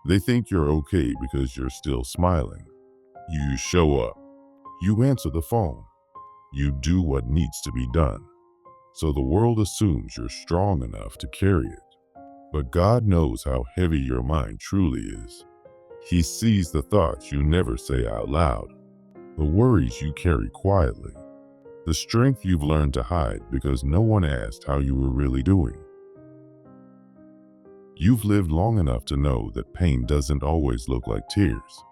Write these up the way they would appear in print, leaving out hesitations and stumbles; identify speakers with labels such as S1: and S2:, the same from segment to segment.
S1: They think you're okay because you're still smiling. You show up. You answer the phone. You do what needs to be done. So the world assumes you're strong enough to carry it. But God knows how heavy your mind truly is. He sees the thoughts you never say out loud, the worries you carry quietly, the strength you've learned to hide because no one asked how you were really doing. You've lived long enough to know that pain doesn't always look like tears.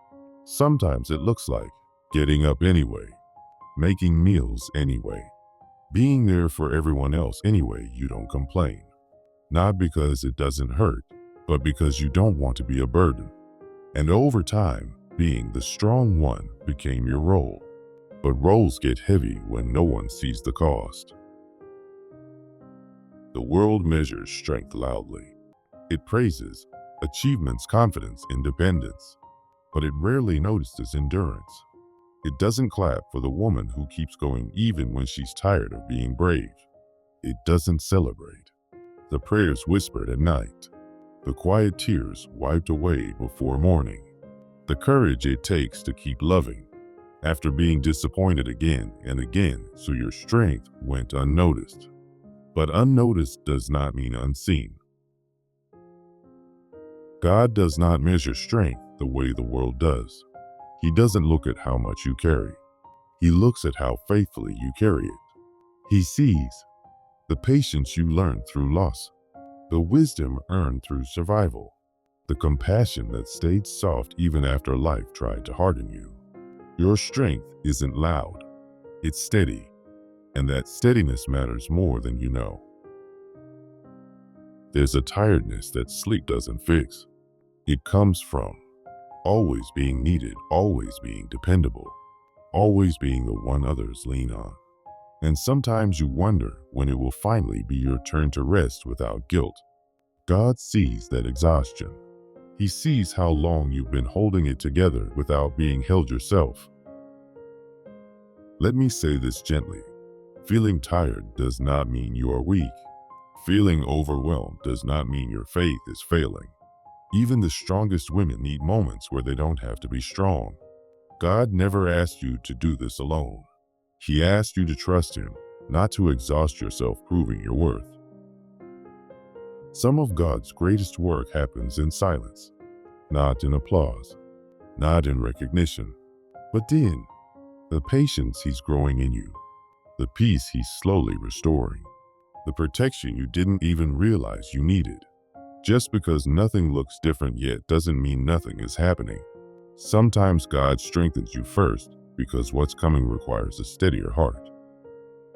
S1: Sometimes it looks like getting up anyway, making meals anyway, being there for everyone else anyway. You don't complain. Not because it doesn't hurt, but because you don't want to be a burden. And over time, being the strong one became your role. But roles get heavy when no one sees the cost. The world measures strength loudly. It praises achievements, confidence, independence, but it rarely notices endurance. It doesn't clap for the woman who keeps going even when she's tired of being brave. It doesn't celebrate the prayers whispered at night, the quiet tears wiped away before morning, the courage it takes to keep loving after being disappointed again and again, so your strength went unnoticed. But unnoticed does not mean unseen. God does not measure strength the way the world does. He doesn't look at how much you carry. He looks at how faithfully you carry it. He sees the patience you learned through loss, the wisdom earned through survival, the compassion that stayed soft even after life tried to harden you. Your strength isn't loud, it's steady, and that steadiness matters more than you know. There's a tiredness that sleep doesn't fix. It comes from always being needed, always being dependable, always being the one others lean on. And sometimes you wonder when it will finally be your turn to rest without guilt. God sees that exhaustion. He sees how long you've been holding it together without being held yourself. Let me say this gently. Feeling tired does not mean you are weak. Feeling overwhelmed does not mean your faith is failing. Even the strongest women need moments where they don't have to be strong. God never asked you to do this alone. He asked you to trust Him, not to exhaust yourself proving your worth. Some of God's greatest work happens in silence, not in applause, not in recognition, but in the patience He's growing in you, the peace He's slowly restoring, the protection you didn't even realize you needed. Just because nothing looks different yet doesn't mean nothing is happening. Sometimes God strengthens you first because what's coming requires a steadier heart.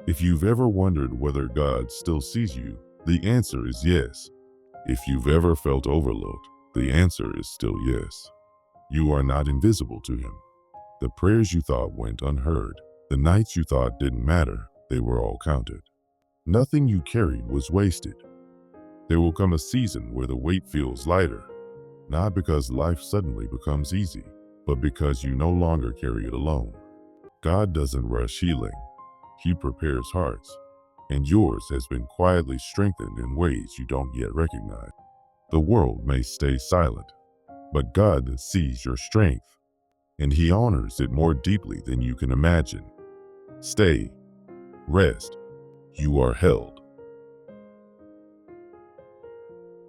S1: If you've ever wondered whether God still sees you, the answer is yes. If you've ever felt overlooked, the answer is still yes. You are not invisible to Him. The prayers you thought went unheard, the nights you thought didn't matter, they were all counted. Nothing you carried was wasted. There will come a season where the weight feels lighter, not because life suddenly becomes easy, but because you no longer carry it alone. God doesn't rush healing. He prepares hearts, and yours has been quietly strengthened in ways you don't yet recognize. The world may stay silent, but God sees your strength, and He honors it more deeply than you can imagine. Stay, rest, you are held.